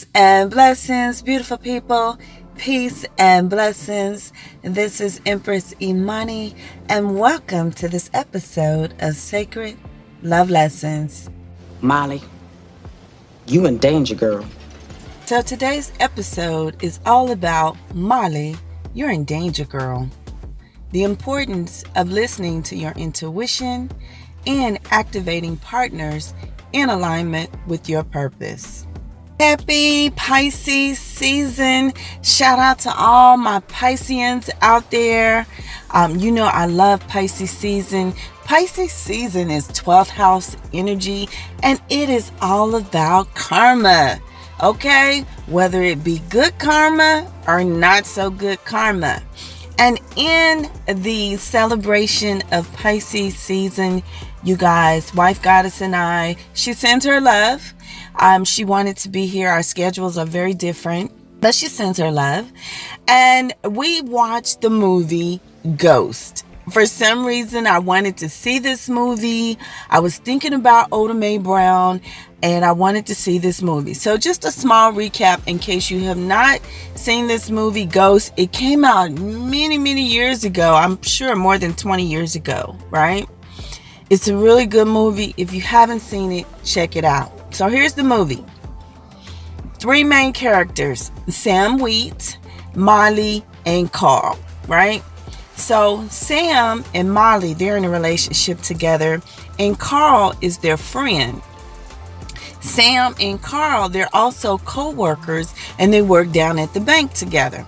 Peace and blessings, beautiful people. Peace and blessings. This is Empress Imani, and welcome to this episode of Sacred Love Lessons. Molly, you in danger, girl. So today's episode is all about Molly, you're in danger, girl. The importance of listening to your intuition and activating partners in alignment with your purpose. Happy Pisces season. Shout out to all my Pisceans out there. I love Pisces season. Pisces season is 12th house energy, and it is all about karma. Okay? Whether it be good karma or not so good karma. And in the celebration of Pisces season, you guys, Wife Goddess and I, she sends her love. She wanted to be here. Our schedules are very different, but she sends her love. And we watched the movie Ghost. For some reason, I wanted to see this movie. I was thinking about Oda Mae Brown, and I wanted to see this movie. So just a small recap in case you have not seen this movie, Ghost. It came out many, many years ago. I'm sure more than 20 years ago, right? It's a really good movie. If you haven't seen it, check it out. So here's the movie. 3 main characters, Sam Wheat, Molly, and Carl, right? So Sam and Molly, they're in a relationship together, and Carl is their friend. Sam and Carl, they're also co-workers, and they work down at the bank together.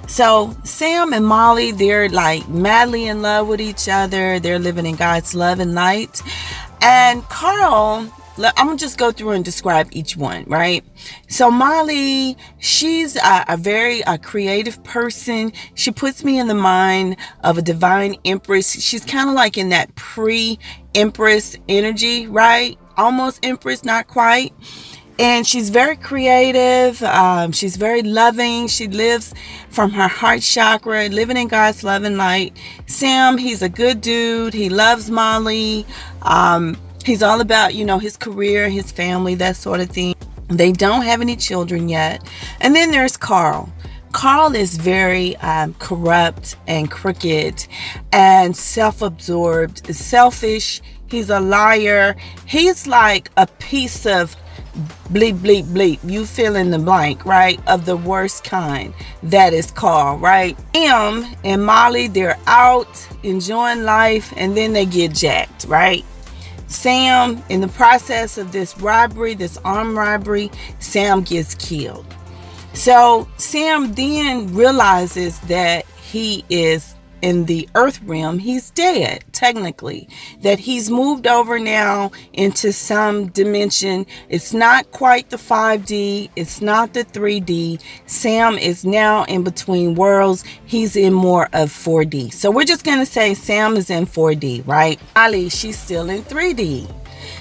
So Sam and Molly, they're like madly in love with each other. They're living in God's love and light. And Carl, I'm going to just go through and describe each one, right? So Molly, she's a very creative person. She puts me in the mind of a divine empress. She's kind of like in that pre-empress energy, right? Almost empress, not quite. And she's very creative. She's very loving. She lives from her heart chakra, living in God's love and light. Sam, he's a good dude. He loves Molly. He's all about, his career, his family, that sort of thing. They don't have any children yet. And then there's Carl. Carl is very corrupt and crooked and self-absorbed, selfish. He's a liar. He's like a piece of bleep, bleep, bleep. You fill in the blank, right? Of the worst kind. That is Carl, right? Sam and Molly, they're out enjoying life, and then they get jacked, right? Sam, in the process of this robbery, this armed robbery, Sam gets killed. So Sam then realizes that he is in the earth realm. He's dead, technically. That he's moved over now into some dimension. It's not quite the 5D. It's not the 3D. Sam is now in between worlds. He's in more of 4D. So we're just going to say Sam is in 4D, right? Molly, she's still in 3D.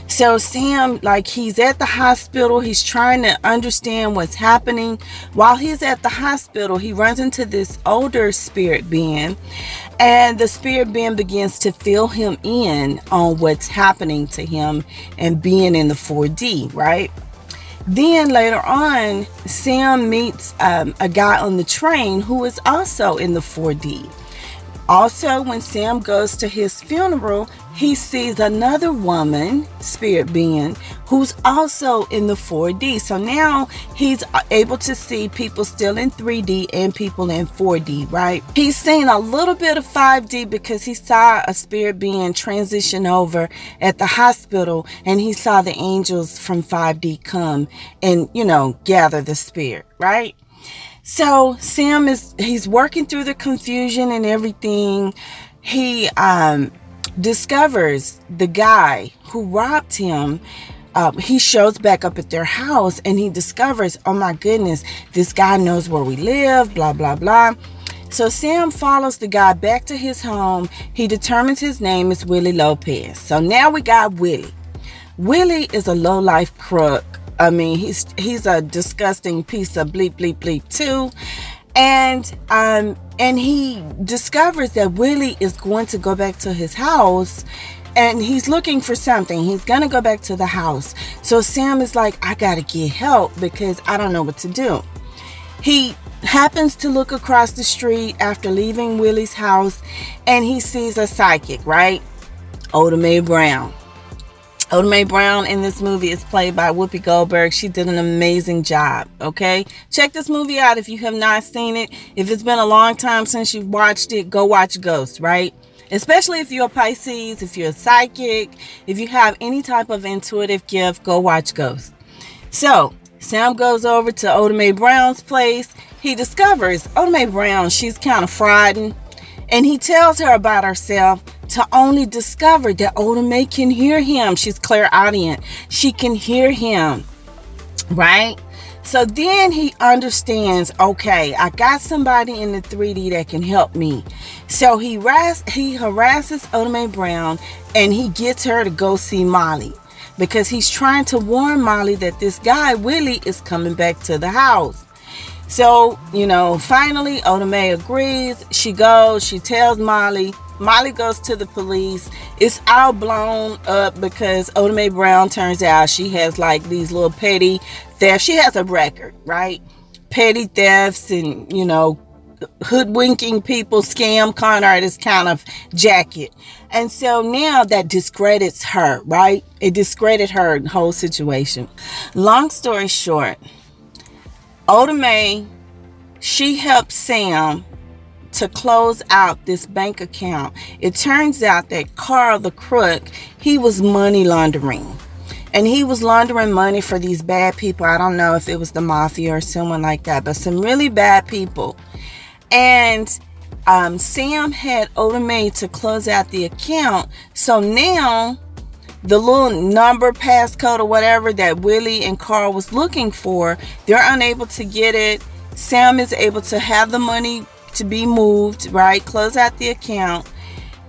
So Sam, he's at the hospital. He's trying to understand what's happening. While he's at the hospital, he runs into this older spirit being, and the spirit being begins to fill him in on what's happening to him and being in the 4D, right? Then later on, Sam meets a guy on the train who is also in the 4D. Also, when Sam goes to his funeral, he sees another woman, spirit being, who's also in the 4D. So now he's able to see people still in 3D and people in 4D, right? He's seen a little bit of 5D because he saw a spirit being transition over at the hospital, and he saw the angels from 5D come and, gather the spirit, right? So Sam he's working through the confusion and everything. He discovers the guy who robbed him. He shows back up at their house, and he discovers, oh my goodness, this guy knows where we live, blah, blah, blah. So Sam follows the guy back to his home. He determines his name is Willie Lopez. So now we got Willie. Willie is a low-life crook. I mean, he's a disgusting piece of bleep, bleep, bleep too. And he discovers that Willie is going to go back to his house and he's looking for something. He's gonna go back to the house. So Sam is like, I gotta get help because I don't know what to do. He happens to look across the street after leaving Willie's house, and he sees a psychic, right? Oda Mae Brown. Oda Mae Brown in this movie is played by Whoopi Goldberg. She did an amazing job, okay? Check this movie out if you have not seen it. If it's been a long time since you've watched it, go watch Ghost, right? Especially if you're a Pisces, if you're a psychic, if you have any type of intuitive gift, go watch Ghost. So, Sam goes over to Oda Mae Brown's place. He discovers Oda Mae Brown, she's kind of frightened. And he tells her about herself to only discover that Oda Mae can hear him. She's clairaudient. She can hear him, right? So then he understands, okay, I got somebody in the 3D that can help me. So he harasses Oda Mae Brown, and he gets her to go see Molly because he's trying to warn Molly that this guy, Willie, is coming back to the house. So, finally, Oda Mae agrees. She goes, she tells Molly. Molly goes to the police. It's all blown up because Oda Mae Brown, turns out she has like these little petty thefts. She has a record, right? Petty thefts and, hoodwinking people, scam, con artist kind of jacket. And so now that discredits her, right? It discredited her whole situation. Long story short, Oda Mae, she helped Sam to close out this bank account. It turns out that Carl the crook, he was money laundering. And he was laundering money for these bad people. I don't know if it was the mafia or someone like that, but some really bad people. And Sam had Oda Mae to close out the account. So now the little number, passcode, or whatever that Willie and Carl was looking for, they're unable to get it. Sam is able to have the money to be moved, right? Close out the account.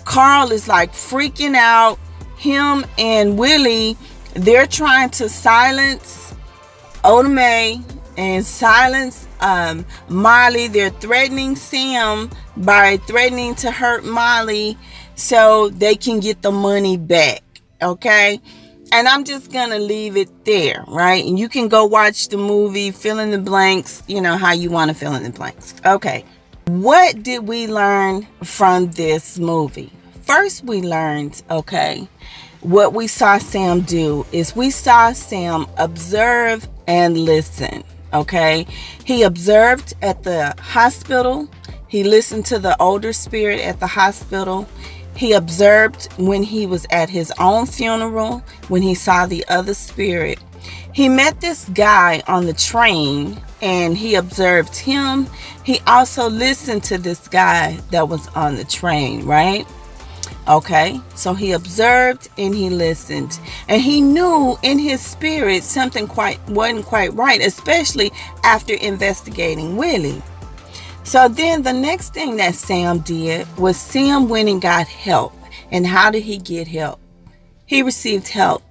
Carl is like freaking out. Him and Willie, they're trying to silence Oda Mae and silence Molly. They're threatening Sam by threatening to hurt Molly so they can get the money back. Okay, and I'm just gonna leave it there, right? And you can go watch the movie, fill in the blanks, how you want to fill in the blanks. Okay, what did we learn from this movie? First, we learned, what we saw Sam do is we saw Sam observe and listen. Okay, he observed at the hospital. He listened to the older spirit at the hospital. He observed when he was at his own funeral, when he saw the other spirit. He met this guy on the train and he observed him. He also listened to this guy that was on the train, right? Okay, so he observed and he listened. And he knew in his spirit something wasn't quite right, especially after investigating Willie. So then the next thing that Sam did was Sam went and got help. And how did he get help? He received help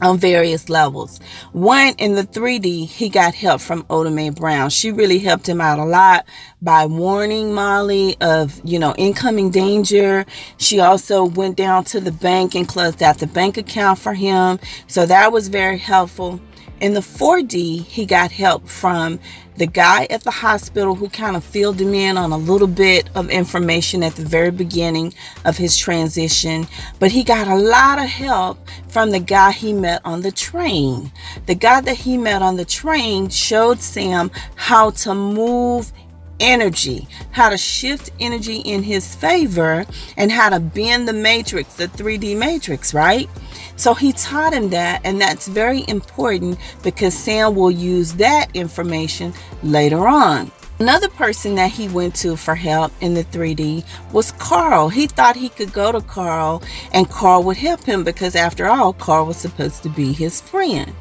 on various levels. One, in the 3D, he got help from Oda Mae Brown. She really helped him out a lot by warning Molly of, incoming danger. She also went down to the bank and closed out the bank account for him. So that was very helpful. In the 4D, he got help from the guy at the hospital who kind of filled him in on a little bit of information at the very beginning of his transition. But he got a lot of help from the guy he met on the train. The guy that he met on the train showed Sam how to move energy, how to shift energy in his favor, and how to bend the matrix, the 3D matrix, right? So he taught him that, and that's very important because Sam will use that information later on. Another person that he went to for help in the 3D was Carl. He thought he could go to Carl and Carl would help him because after all, Carl was supposed to be his friend.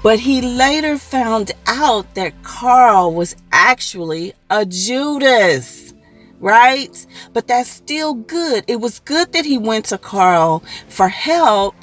But he later found out that Carl was actually a Judas, right? But that's still good. It was good that he went to Carl for help,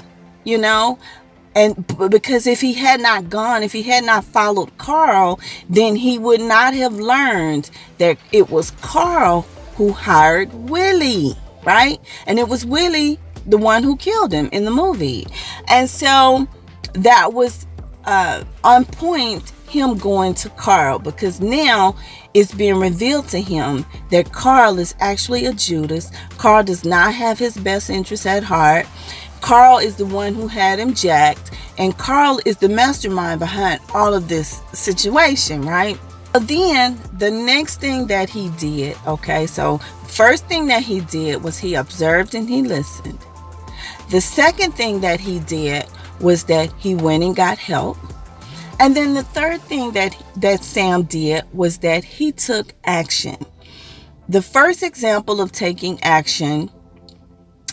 and because if he had not gone, if he had not followed Carl, then he would not have learned that it was Carl who hired Willie, right? And it was Willie the one who killed him in the movie. And so that was on point, him going to Carl, because now it's being revealed to him that Carl is actually a Judas. Carl does not have his best interest at heart. Carl is the one who had him jacked, and Carl is the mastermind behind all of this situation, right? So then the next thing that he did, okay, so first thing that he did was he observed and he listened. The second thing that he did was that he went and got help. And then the third thing that Sam did was that he took action. The first example of taking action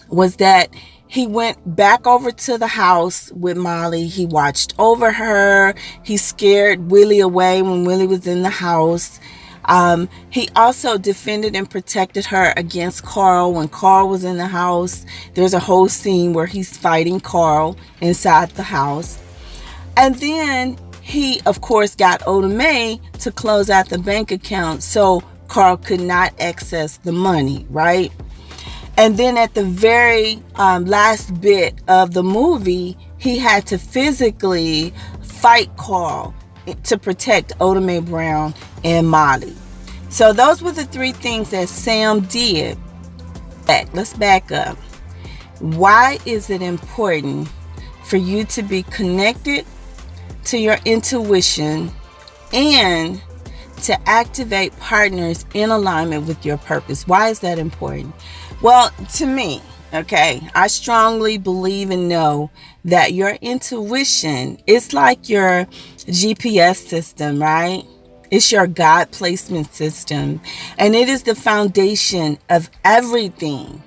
was that he went back over to the house with Molly. He watched over her. He scared Willie away when Willie was in the house. He also defended and protected her against Carl when Carl was in the house. There's a whole scene where he's fighting Carl inside the house. And then he, of course, got Oda Mae to close out the bank account so Carl could not access the money, right? And then at the very last bit of the movie, he had to physically fight Carl to protect Oda Mae Brown and Molly. So those were the three things that Sam did. Let's back up. Why is it important for you to be connected to your intuition and to activate partners in alignment with your purpose? Why is that important? Well, to me, okay, I strongly believe and know that your intuition is like your GPS system, right? It's your God placement system, and it is the foundation of everything.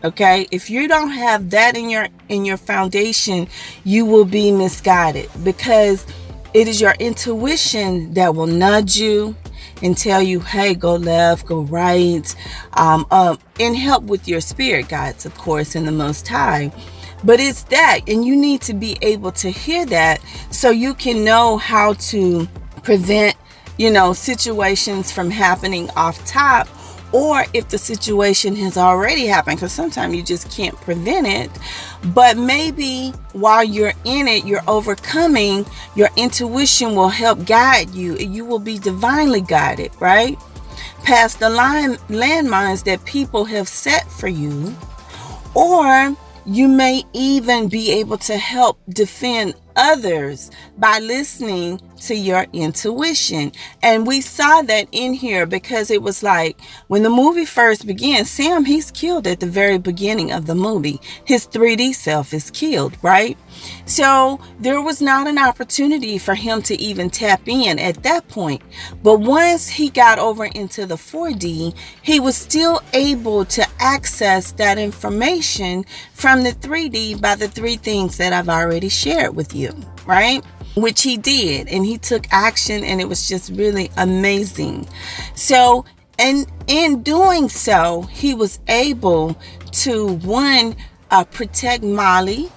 Okay, if you don't have that in your foundation, you will be misguided, because it is your intuition that will nudge you and tell you, hey, go left, go right, and help with your spirit guides, of course, in the Most High. But it's that, and you need to be able to hear that so you can know how to prevent, situations from happening off top. Or if the situation has already happened, because sometimes you just can't prevent it. But maybe while you're in it, you're overcoming, your intuition will help guide you. You will be divinely guided, right? Past the landmines that people have set for you. Or you may even be able to help defend others by listening to your intuition. And we saw that in here, because it was like when the movie first began, Sam, he's killed at the very beginning of the movie. His 3D self is killed, right? So there was not an opportunity for him to even tap in at that point. But once he got over into the 4D, he was still able to access that information from the 3D by the three things that I've already shared with you, right? Which he did, and he took action, and it was just really amazing. So, and in doing so, he was able to, one, protect Molly,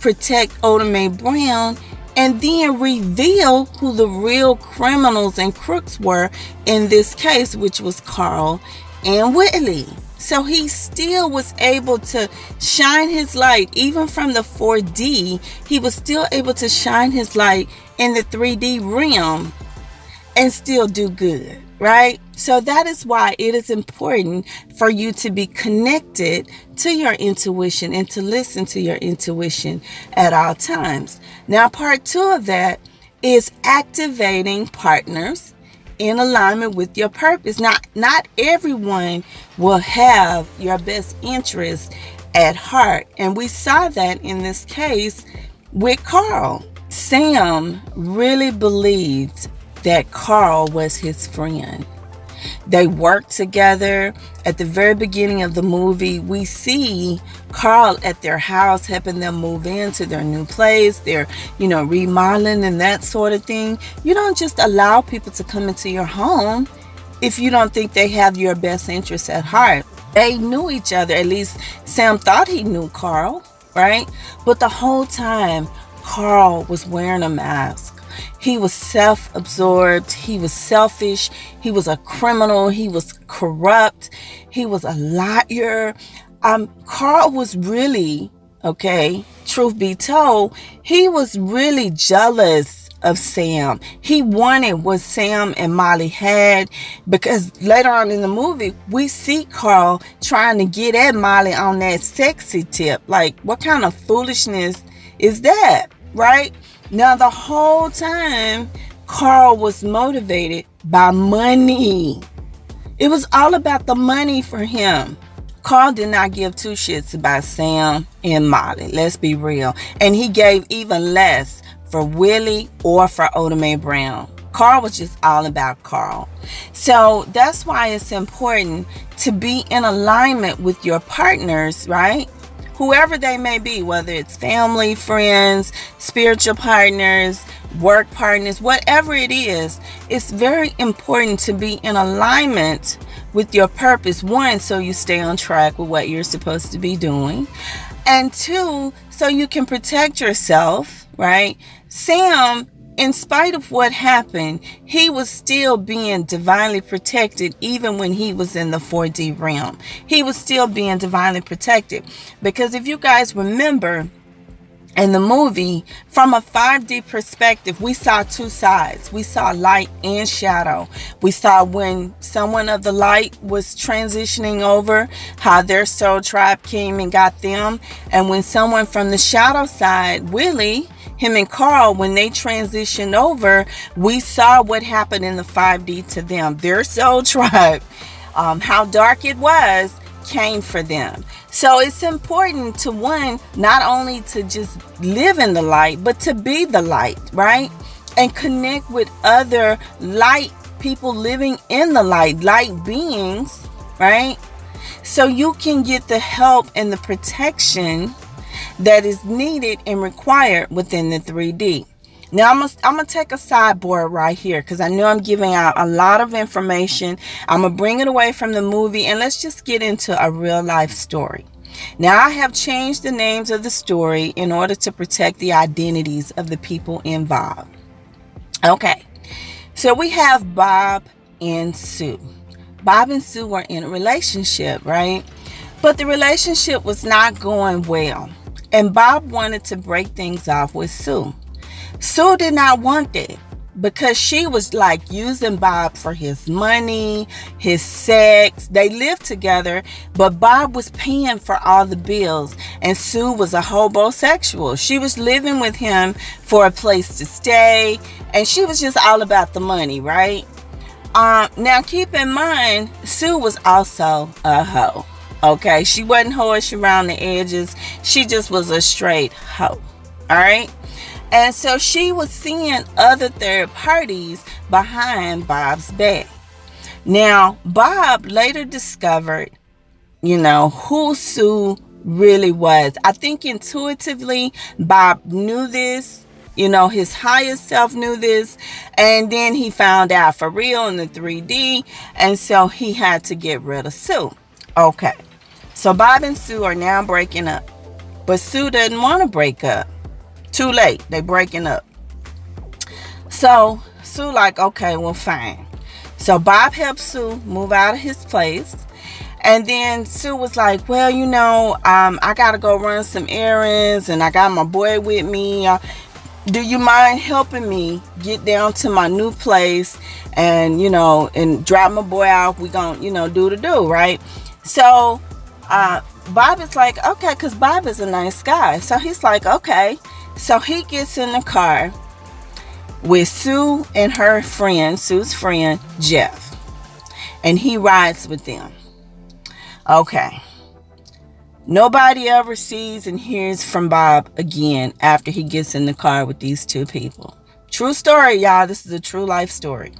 protect Oda Mae Brown, and then reveal who the real criminals and crooks were in this case, which was Carl and Whitley. So he still was able to shine his light, even from the 4D, he was still able to shine his light in the 3D realm and still do good, right? So that is why it is important for you to be connected to your intuition and to listen to your intuition at all times. Now, part 2 of that is activating partners in alignment with your purpose. Not everyone will have your best interest at heart. And we saw that in this case with Carl. Sam really believed that Carl was his friend. They worked together. At the very beginning of the movie, we see Carl at their house helping them move into their new place. They're, remodeling and that sort of thing. You don't just allow people to come into your home if you don't think they have your best interests at heart. They knew each other. At least Sam thought he knew Carl, right? But the whole time, Carl was wearing a mask. He was self-absorbed. He was selfish. He was a criminal. He was corrupt. He was a liar. Carl was really, okay, truth be told, he was really jealous of Sam. He wanted what Sam and Molly had, because later on in the movie, we see Carl trying to get at Molly on that sexy tip. Like, what kind of foolishness is that, right? Now, the whole time, Carl was motivated by money. It was all about the money for him. Carl did not give two shits about Sam and Molly. Let's be real. And he gave even less for Willie or for Oda Mae Brown. Carl was just all about Carl. So that's why it's important to be in alignment with your partners, right? Whoever they may be, whether it's family, friends, spiritual partners, work partners, whatever it is, it's very important to be in alignment with your purpose. One, so you stay on track with what you're supposed to be doing. And two, so you can protect yourself, right? Sam, in spite of what happened, he was still being divinely protected even when he was in the 4D realm. He was still being divinely protected. Because if you guys remember, in the movie, from a 5D perspective, we saw two sides. We saw light and shadow. We saw when someone of the light was transitioning over, how their soul tribe came and got them. And when someone from the shadow side, Willie, him and Carl, when they transitioned over, we saw what happened in the 5D to them. Their soul tribe, how dark it was, came for them. So it's important to, one, not only to just live in the light, but to be the light, right? And connect with other light people living in the light beings, right? So you can get the help and the protection that is needed and required within the 3D. Now, I'm going to take a sideboard right here, because I know I'm giving out a lot of information. I'm going to bring it away from the movie, and let's just get into a real life story. Now, I have changed the names of the story in order to protect the identities of the people involved. Okay, so we have Bob and Sue. Bob and Sue were in a relationship, right? But the relationship was not going well. And Bob wanted to break things off with Sue. Sue did not want that, because she was like using Bob for his money, his sex. They lived together, but Bob was paying for all the bills, and Sue was a homosexual. She was living with him for a place to stay, and she was just all about the money, right? Now keep in mind, Sue was also a hoe. Okay, she wasn't hoish around the edges. She just was a straight hoe. All right. And so she was seeing other third parties behind Bob's back. Now, Bob later discovered, who Sue really was. I think intuitively, Bob knew this. His higher self knew this. And then he found out for real in the 3D. And so he had to get rid of Sue. Okay. So Bob and Sue are now breaking up. But Sue doesn't want to break up. Too late. They breaking up. So Sue like, okay, well, fine. So Bob helped Sue move out of his place. And then Sue was like, well, I got to go run some errands. And I got my boy with me. Do you mind helping me get down to my new place? And, and drop my boy off. We gonna, do the do, right? So Bob is like, okay, because Bob is a nice guy. So he's like, okay. So he gets in the car with Sue and her friend, Sue's friend, Jeff. And he rides with them. Okay. Nobody ever sees and hears from Bob again after he gets in the car with these two people. True story, y'all. This is a true life story.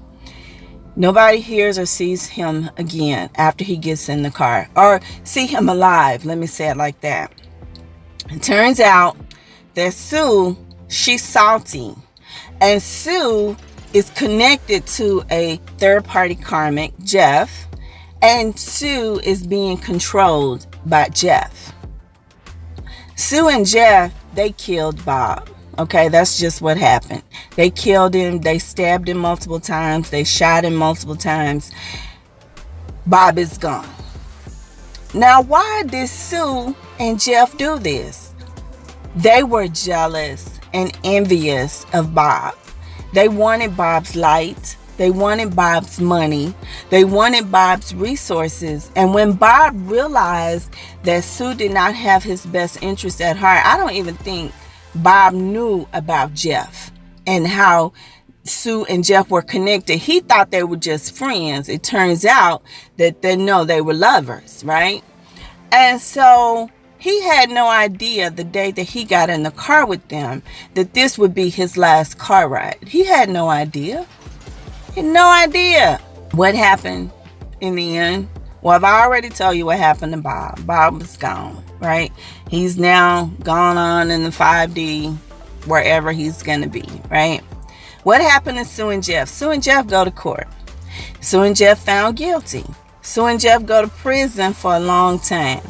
Nobody hears or sees him again after he gets in the car. Or see him alive. Let me say it like that. It turns out that Sue, she's salty. And Sue is connected to a third-party karmic, Jeff. And Sue is being controlled by Jeff. Sue and Jeff, they killed Bob. Okay, that's just what happened. They killed him. They stabbed him multiple times. They shot him multiple times. Bob is gone. Now, why did Sue and Jeff do this? They were jealous and envious of Bob. They wanted Bob's light. They wanted Bob's money. They wanted Bob's resources. And when Bob realized that Sue did not have his best interest at heart, I don't even think Bob knew about Jeff and how Sue and Jeff were connected. He thought they were just friends. It turns out that they were lovers, right? And so he had no idea the day that he got in the car with them that this would be his last car ride. He had no idea. He had no idea what happened in the end. Well, I've already told you what happened to Bob. Bob was gone, right? He's now gone on in the 5D, wherever he's going to be, right? What happened to Sue and Jeff? Sue and Jeff go to court. Sue and Jeff found guilty. Sue and Jeff go to prison for a long time.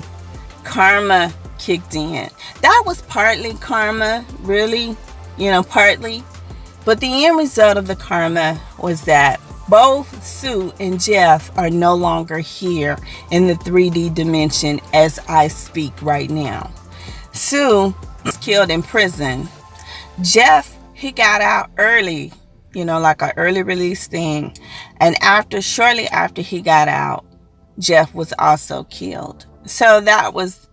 Karma kicked in. That was partly karma, really, partly. But the end result of the karma was that both Sue and Jeff are no longer here in the 3D dimension as I speak right now. Sue was killed in prison. Jeff, he got out early, like an early release thing. And shortly after he got out, Jeff was also killed. So that was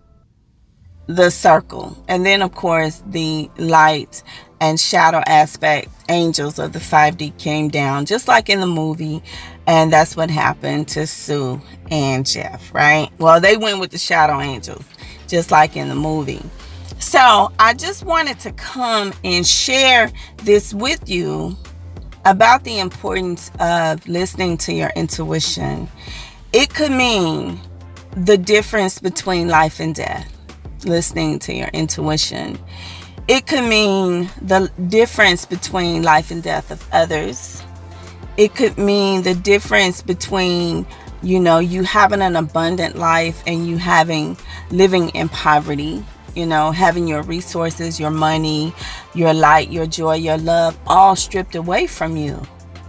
the circle. And then, of course, the light and shadow aspect angels of the 5D came down, just like in the movie. And that's what happened to Sue and Jeff, right? Well, they went with the shadow angels, just like in the movie. So I just wanted to come and share this with you about the importance of listening to your intuition. It could mean the difference between life and death, listening to your intuition. It could mean the difference between life and death of others. It could mean the difference between, you having an abundant life and you living in poverty, having your resources, your money, your light, your joy, your love, all stripped away from you.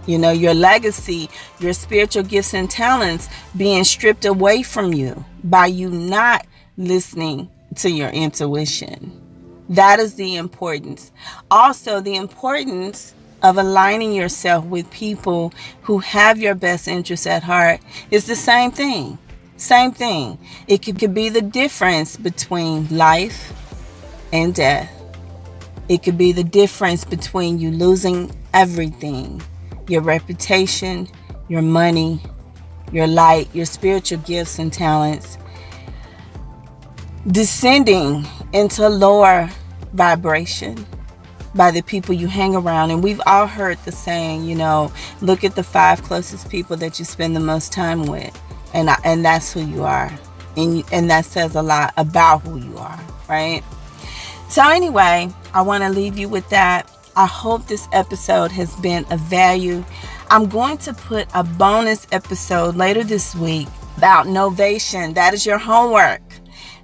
Your legacy, your spiritual gifts and talents being stripped away from you by you not listening to your intuition. That is the importance. Also, the importance of aligning yourself with people who have your best interests at heart is the same thing. Same thing. It could be the difference between life and death. It could be the difference between you losing everything, your reputation, your money, your light, your spiritual gifts and talents, descending into lower vibration by the people you hang around. And we've all heard the saying, look at the 5 closest people that you spend the most time with. And that's who you are. And that says a lot about who you are, right? So anyway, I want to leave you with that. I hope this episode has been of value. I'm going to put a bonus episode later this week about novation. That is your homework.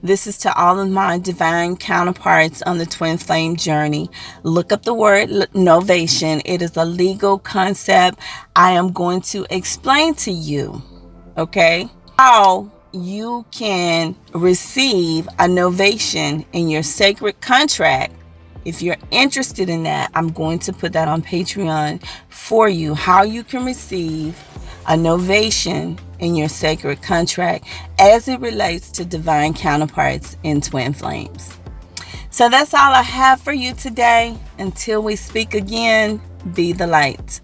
This is to all of my divine counterparts on the twin flame journey. Look up the word novation. It is a legal concept. I am going to explain to you, okay, how you can receive a novation in your sacred contract. If you're interested in that, I'm going to put that on Patreon for you, how you can receive a novation in your sacred contract as it relates to divine counterparts in twin flames. So that's all I have for you today. Until we speak again, be the light.